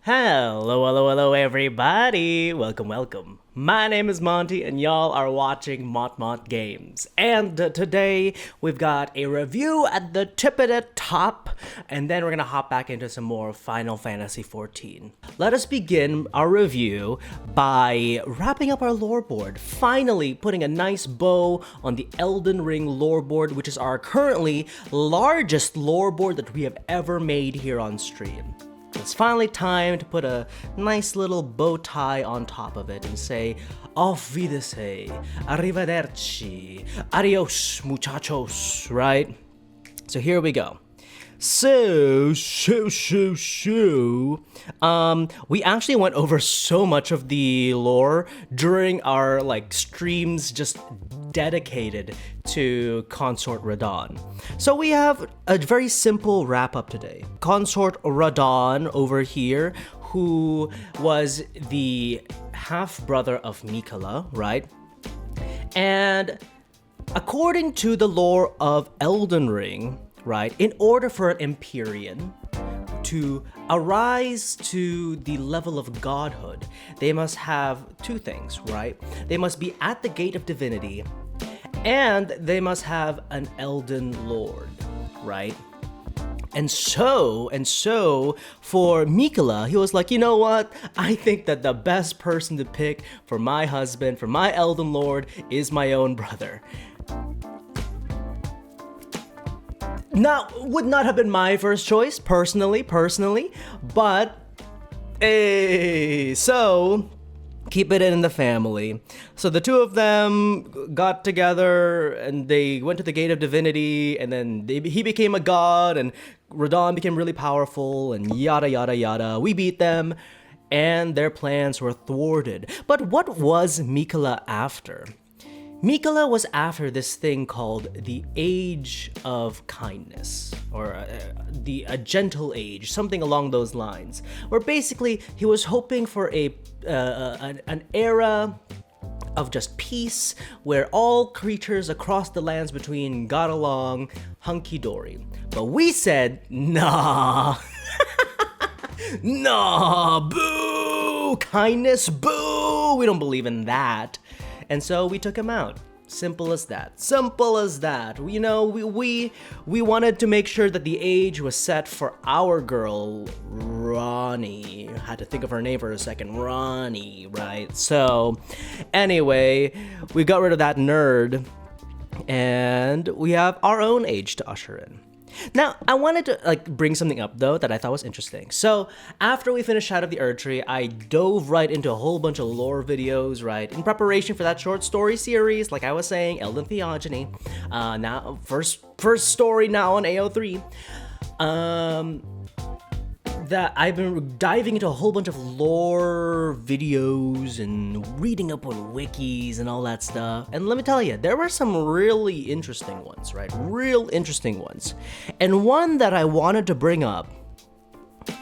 Hello, everybody! Welcome. My name is Monty, and y'all are watching Mott Games. And today, we've got a review at the tip of the top, and then we're gonna hop back into some more Final Fantasy XIV. Let us begin our review by wrapping up our lore board, finally putting a nice bow on the Elden Ring lore board, which is our currently largest lore board that we have ever made here on stream. It's finally time to put a nice little bow tie on top of it and say, Auf Wiedersehen, Arrivederci, Adios, muchachos, right? So here we go. We actually went over so much of the lore during our streams just dedicated to Consort Radahn. So we have a very simple wrap up today. Consort Radahn over here, who was the half brother of Miquella, right? And according to the lore of Elden Ring, right, in order for an Empyrean to arise to the level of godhood, they must have two things, right? They must be at the gate of divinity, and they must have an Elden Lord, right? And so, for Miquella, he was like, you know what? I think that the best person to pick for my husband, for my Elden Lord, is my own brother. Now, would not have been my first choice, personally, but, hey, so, keep it in the family. So the two of them got together, and they went to the Gate of Divinity, and then he became a god, and Radahn became really powerful, and yada yada yada. We beat them, and their plans were thwarted. But what was Miquella after? Miquella was after this thing called the Age of Kindness, or a gentle age, something along those lines, where basically he was hoping for an era of just peace, where all creatures across the lands between got along hunky-dory. But we said, nah, nah, boo, kindness, boo, we don't believe in that. And so we took him out. Simple as that. You know, we wanted to make sure that the age was set for our girl, Ronnie. I had to think of her name for a second. Ronnie, right? So, anyway, we got rid of that nerd, and we have our own age to usher in. Now, I wanted to bring something up though that I thought was interesting. So after we finished Shadow of the Erdtree, I dove right into a whole bunch of lore videos, right, in preparation for that short story series, like I was saying, Elden Theogony. Now, first story now on AO3. That I've been diving into a whole bunch of lore videos and reading up on wikis and all that stuff. And let me tell you, there were some really interesting ones, right? Real interesting ones. And one that I wanted to bring up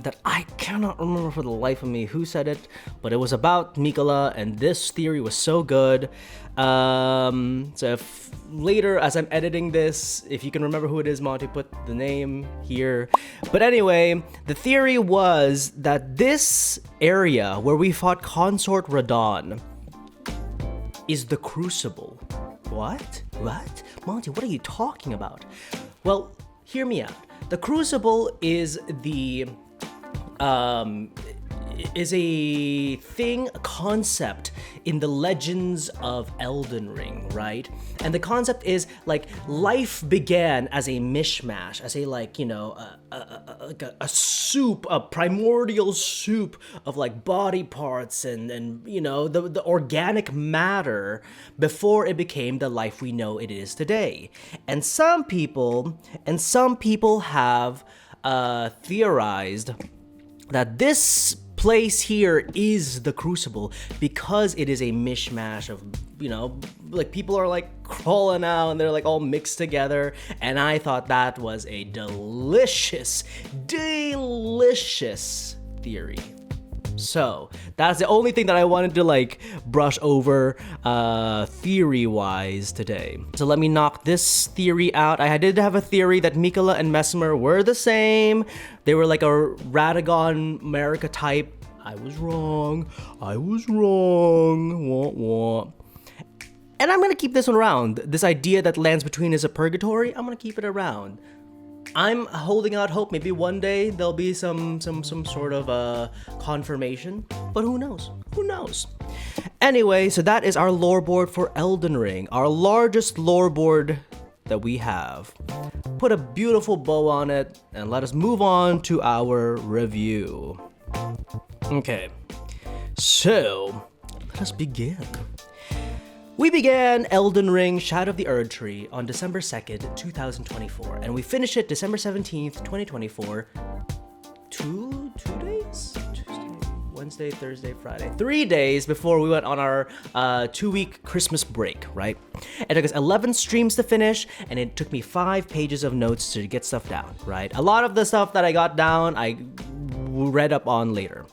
that I cannot remember for the life of me who said it, but it was about Miquella, and this theory was so good. So if later, as I'm editing this, if you can remember who it is, Monty, put the name here. But anyway, the theory was that this area where we fought Consort Radahn is the Crucible. What? Monty, what are you talking about? Well, hear me out. The Crucible is a concept in the legends of Elden Ring, right? And the concept is life began as a mishmash, as a soup, a primordial soup of body parts and the organic matter before it became the life we know it is today. And some people have theorized that this place here is the Crucible because it is a mishmash of, people are crawling out and they're all mixed together. And I thought that was a delicious theory. So that's the only thing that I wanted to like brush over theory-wise today. So let me knock this theory out. I did have a theory that Mikola and Mesmer were the same. They were like a Radagon America type. I was wrong. Wah, wah. And I'm gonna keep this one around. This idea that Lands Between is a purgatory, I'm gonna keep it around. I'm holding out hope. Maybe one day there'll be some sort of confirmation, but who knows? Who knows? Anyway, so that is our lore board for Elden Ring, our largest lore board that we have. Put a beautiful bow on it, and let us move on to our review. Okay, so let us begin. We began Elden Ring Shadow of the Erd Tree on December 2nd, 2024, and we finished it December 17th, 2024. Two days? Tuesday, Wednesday, Thursday, Friday. 3 days before we went on our 2-week Christmas break, right? It took us 11 streams to finish, and it took me 5 pages of notes to get stuff down, right? A lot of the stuff that I got down, I read up on later.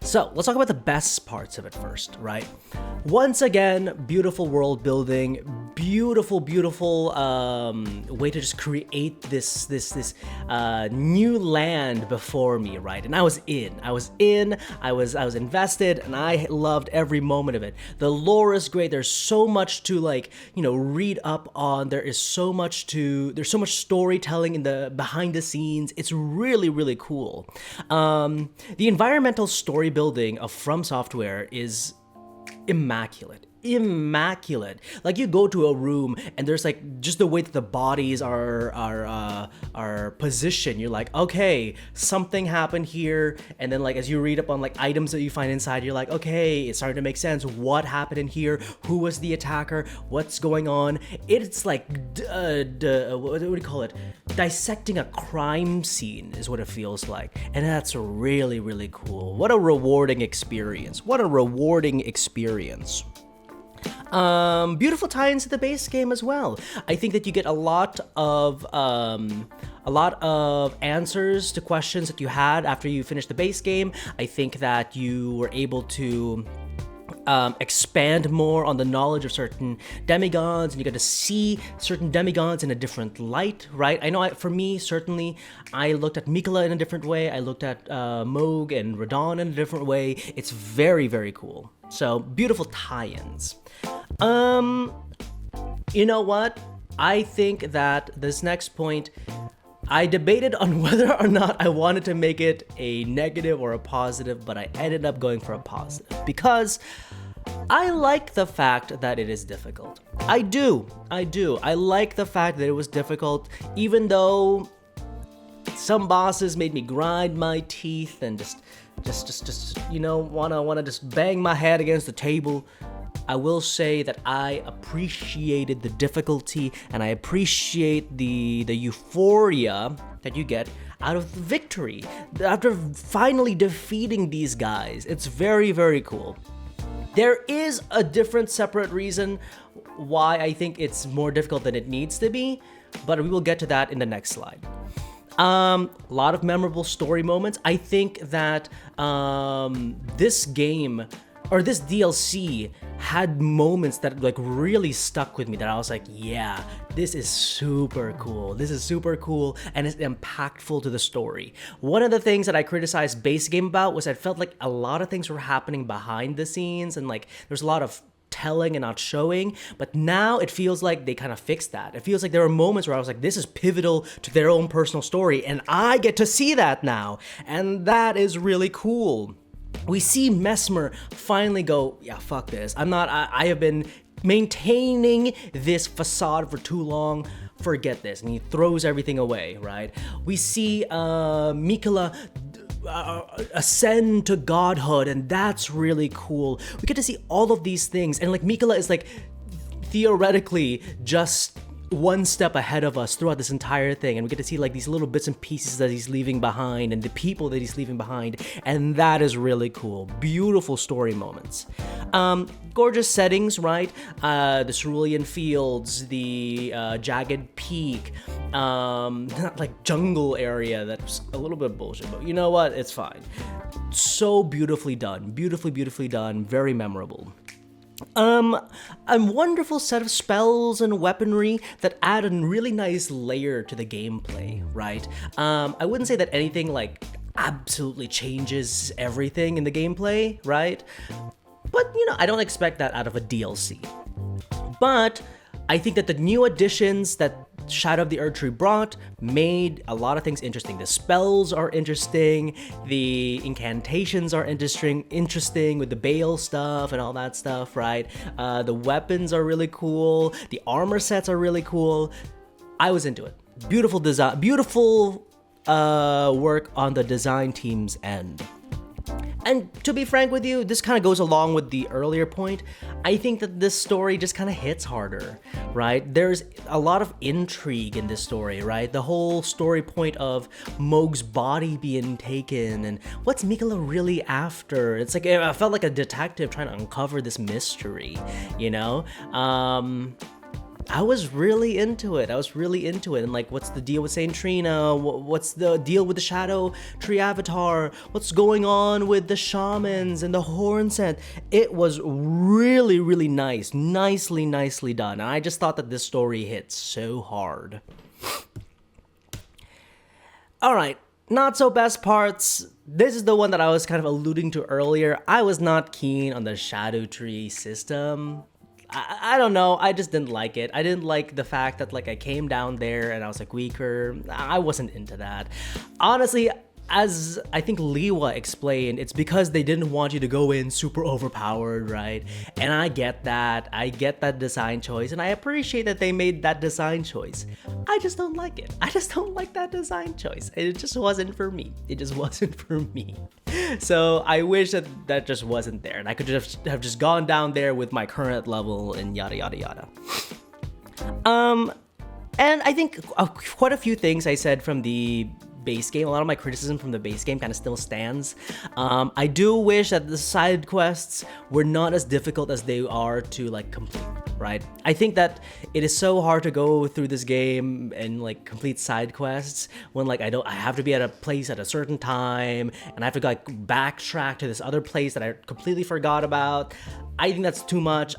So let's talk about the best parts of it first, right? Once again, beautiful world building, beautiful way to just create this new land before me, right? And I was invested, and I loved every moment of it. The lore is great. There's so much to read up on. There's so much storytelling in the behind the scenes. It's really, really cool. The environmental story building of From Software is immaculate. Like, you go to a room and there's like just the way that the bodies are positioned. You're like, okay, something happened here, and then like as you read up on like items that you find inside, you're like, okay, it's starting to make sense. What happened in here? Who was the attacker? What's going on? It's like what do you call it? Dissecting a crime scene is what it feels like, and that's really, really cool. What a rewarding experience. Beautiful tie-ins to the base game as well. I think that you get a lot of answers to questions that you had after you finished the base game. I think that you were able to expand more on the knowledge of certain demigods, and you get to see certain demigods in a different light, right? I know for me, certainly, I looked at Mikola in a different way. I looked at Moog and Radon in a different way. It's very, very cool. So, beautiful tie-ins. You know what? I think that this next point, I debated on whether or not I wanted to make it a negative or a positive, but I ended up going for a positive because I like the fact that it is difficult. I do. I like the fact that it was difficult, even though some bosses made me grind my teeth and just wanna just bang my head against the table. I will say that I appreciated the difficulty, and I appreciate the euphoria that you get out of the victory after finally defeating these guys. It's very, very cool. There is a different, separate reason why I think it's more difficult than it needs to be, but we will get to that in the next slide. A lot of memorable story moments. I think that this game, or this DLC, had moments that like really stuck with me, that I was like, yeah, this is super cool, and it's impactful to the story. One of the things that I criticized base game about was I felt like a lot of things were happening behind the scenes, and like there's a lot of telling and not showing, but now it feels like they kind of fixed that. It feels like there were moments where I was like, this is pivotal to their own personal story, and I get to see that now, and that is really cool. We see Mesmer finally go, yeah, fuck this. I have been maintaining this facade for too long. Forget this. And he throws everything away, right? We see Mikola ascend to godhood, and that's really cool. We get to see all of these things, and like Mikola is like theoretically just one step ahead of us throughout this entire thing, and we get to see like these little bits and pieces that he's leaving behind and the people that he's leaving behind, and that is really cool. Beautiful story moments. Gorgeous settings, right? The cerulean fields, the jagged peak, not like jungle area that's a little bit bullshit, but you know what? It's fine. So beautifully done, beautifully done, very memorable. A wonderful set of spells and weaponry that add a really nice layer to the gameplay, right? I wouldn't say that anything like absolutely changes everything in the gameplay, right? But, you know, I don't expect that out of a DLC. But I think that the new additions that Shadow of the Erdtree brought made a lot of things interesting. The spells are interesting, the incantations are interesting with the Bale stuff and all that stuff, right? The weapons are really cool, the armor sets are really cool. I was into it. Beautiful design, beautiful work on the design team's end. And to be frank with you, this kind of goes along with the earlier point. I think that this story just kind of hits harder, right? There's a lot of intrigue in this story, right? The whole story point of Mohg's body being taken and what's Miquella really after? It's like, I felt like a detective trying to uncover this mystery, you know? I was really into it. And like, what's the deal with Saint Trina? What's the deal with the Shadow Tree Avatar? What's going on with the shamans and the horn set? It was really nice. Nicely done. And I just thought that this story hit so hard. Alright, not so best parts. This is the one that I was kind of alluding to earlier. I was not keen on the Shadow Tree system. I don't know, I just didn't like it. I didn't like the fact that like I came down there and I was like weaker. I wasn't into that. Honestly, as I think Liwa explained, it's because they didn't want you to go in super overpowered, right? And I get that. I get that design choice, and I appreciate that they made that design choice. I just don't like it. I just don't like that design choice. It just wasn't for me. It just wasn't for me. So I wish that that just wasn't there, and I could just have just gone down there with my current level and yada yada yada. And I think quite a few things I said from the base game, a lot of my criticism from the base game kind of still stands. I do wish that the side quests were not as difficult as they are to like complete, right? I think that it is so hard to go through this game and like complete side quests when like I have to be at a place at a certain time and I have to like backtrack to this other place that I completely forgot about. I think that's too much.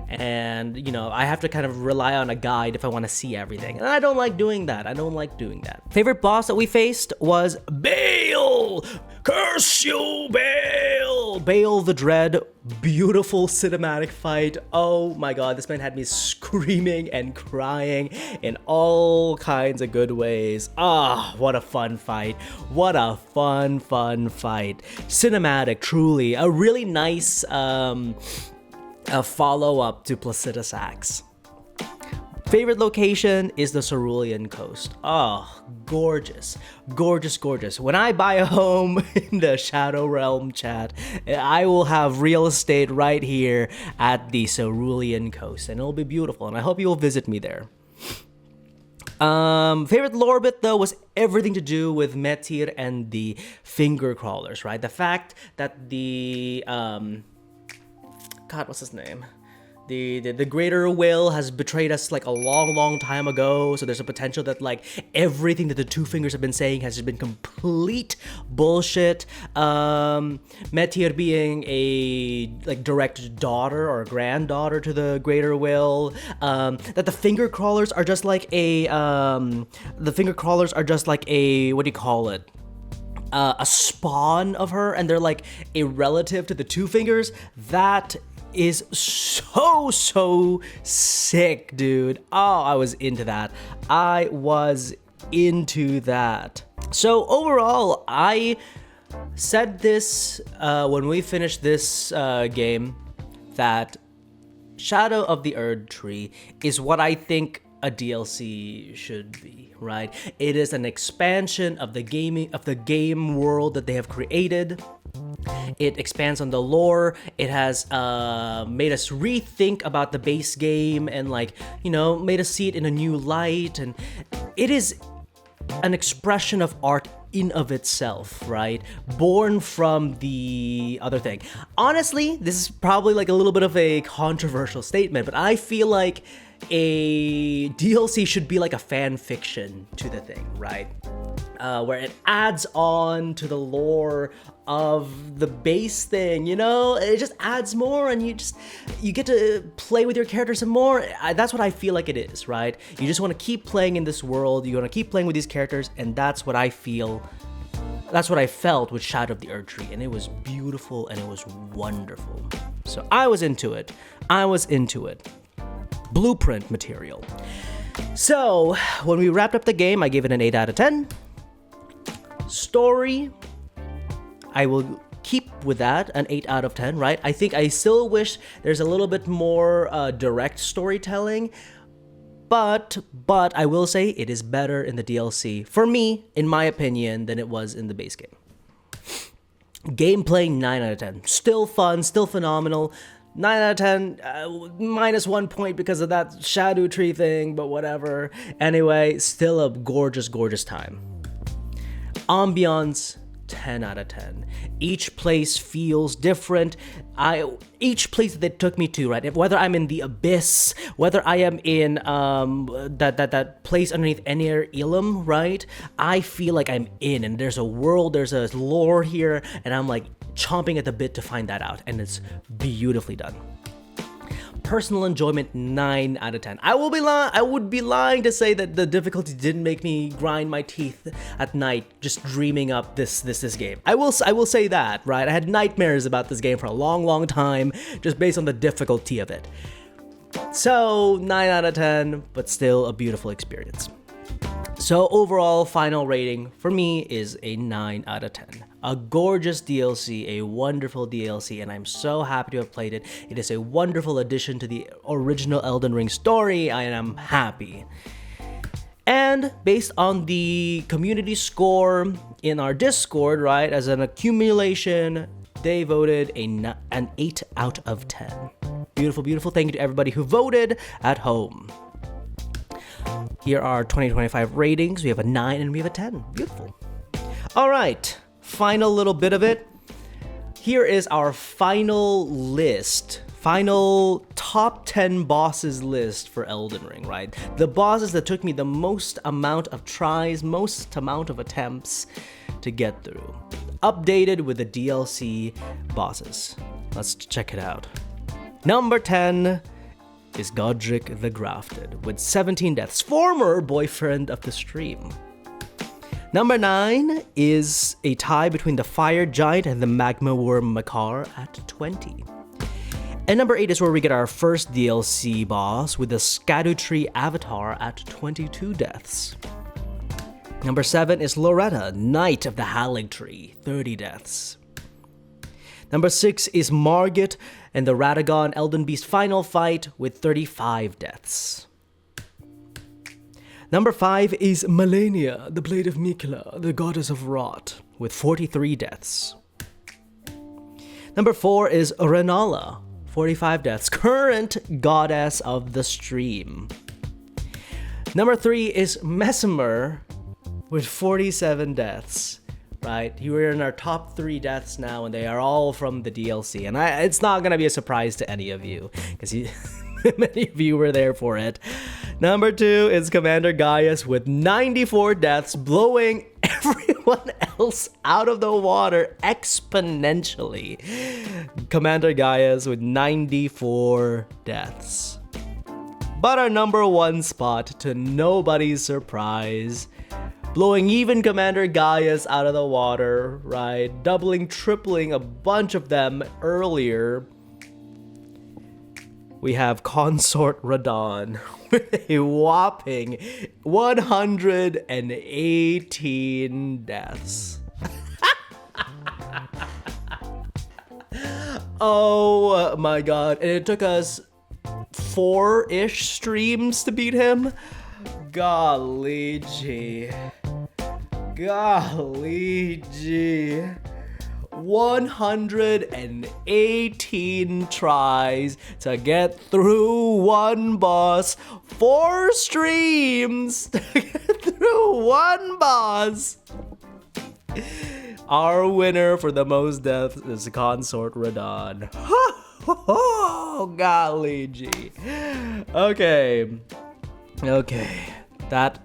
And you know, I have to kind of rely on a guide if I want to see everything, and I don't like doing that. Favorite boss that we faced was Bale. Curse you, Bale! Bale the Dread. Beautiful cinematic fight. Oh my god, this man had me screaming and crying in all kinds of good ways. Ah, what a fun fight. What a fun fight. Cinematic, truly. A really nice a follow-up to Placidus Axe. Favorite location is the Cerulean Coast. Oh, gorgeous. When I buy a home in the Shadow Realm, chat, I will have real estate right here at the Cerulean Coast, and it'll be beautiful, and I hope you'll visit me there. Favorite lore bit though was everything to do with Metyr and the finger crawlers, right? The fact that the God, what's his name? The greater will has betrayed us like a long time ago, so there's a potential that like everything that the two fingers have been saying has just been complete bullshit. Metyr being a like direct daughter or granddaughter to the greater will. That the finger crawlers are just like a what do you call it? A spawn of her, and they're like a relative to the two fingers. That is so sick, dude. Oh, I was into that. So overall, I said this when we finished this game, that Shadow of the Erdtree is what I think a DLC should be, right? It is an expansion of the game world that they have created. It expands on the lore. It has made us rethink about the base game and made us see it in a new light. And it is an expression of art in of itself, right? Born from the other thing. Honestly, this is probably a little bit of a controversial statement, but I feel like a DLC should be like a fan fiction to the thing, right? Where it adds on to the lore of the base thing, it just adds more, and you get to play with your characters some more. That's what I feel like it is, right? You just want to keep playing in this world, you want to keep playing with these characters, and that's what I felt with Shadow of the Erdtree, and it was beautiful and it was wonderful. So I was into it. Blueprint material. So when we wrapped up the game, I gave it an 8 out of 10. Story, I will keep with that, an 8 out of 10, right? I think I still wish there's a little bit more direct storytelling, but I will say it is better in the DLC, for me, in my opinion, than it was in the base game. Gameplay, 9 out of 10. Still fun, still phenomenal. 9 out of 10, minus 1 point because of that Shadow Tree thing, but whatever. Anyway, still a gorgeous, gorgeous time. Ambiance, 10 out of 10. Each place feels different. Each place that they took me to, right? Whether I'm in the Abyss, whether I am in that place underneath Enir Elam, right? I feel like I'm in, and there's a world, there's a lore here, and I'm chomping at the bit to find that out, and it's beautifully done. Personal enjoyment, 9 out of 10. I would be lying to say that the difficulty didn't make me grind my teeth at night just dreaming up this game. I will say that, right? I had nightmares about this game for a long, long time just based on the difficulty of it. So 9 out of 10, but still a beautiful experience. So overall, final rating for me is a 9 out of 10. A gorgeous DLC, a wonderful DLC, and I'm so happy to have played it. It is a wonderful addition to the original Elden Ring story, and I'm happy. And based on the community score in our Discord, right, as an accumulation, they voted an 8 out of 10. Beautiful, beautiful. Thank you to everybody who voted at home. Here are 2025 ratings. We have a 9 and we have a 10. Beautiful. All right. Final little bit of it. Here is our final list. Final top 10 bosses list for Elden Ring, right? The bosses that took me the most amount of tries, most amount of attempts to get through. Updated with the DLC bosses. Let's check it out. Number 10 is Godric the Grafted with 17 deaths. Former boyfriend of the stream. Number 9 is a tie between the Fire Giant and the Magma Worm Makar at 20. And number 8 is where we get our first DLC boss with the Scadutree Avatar at 22 deaths. Number 7 is Loretta, Knight of the Haligtree, 30 deaths. Number 6 is Margit and the Radagon Elden Beast final fight with 35 deaths. Number 5 is Malenia, the Blade of Mikela, the Goddess of Rot, with 43 deaths. Number 4 is Renala, 45 deaths, current Goddess of the Stream. Number 3 is Messimer, with 47 deaths. Right, you are in our top 3 deaths now, and they are all from the DLC. And it's not gonna be a surprise to any of you, because many of you were there for it. Number 2 is Commander Gaius with 94 deaths, blowing everyone else out of the water exponentially. Commander Gaius with 94 deaths. But our number 1 spot, to nobody's surprise, blowing even Commander Gaius out of the water, right? Doubling, tripling a bunch of them earlier. We have Consort Radahn with a whopping 118 deaths. Oh my god. And it took us 4-ish streams to beat him. Golly gee. 118 tries to get through one boss. 4 streams to get through one boss. Our winner for the most deaths is Consort Radon. Oh, golly gee. Okay. That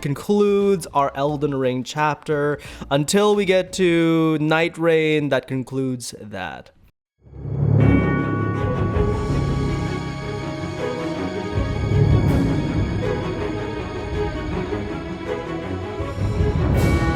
concludes our Elden Ring chapter. Until we get to Night Rain, that concludes that.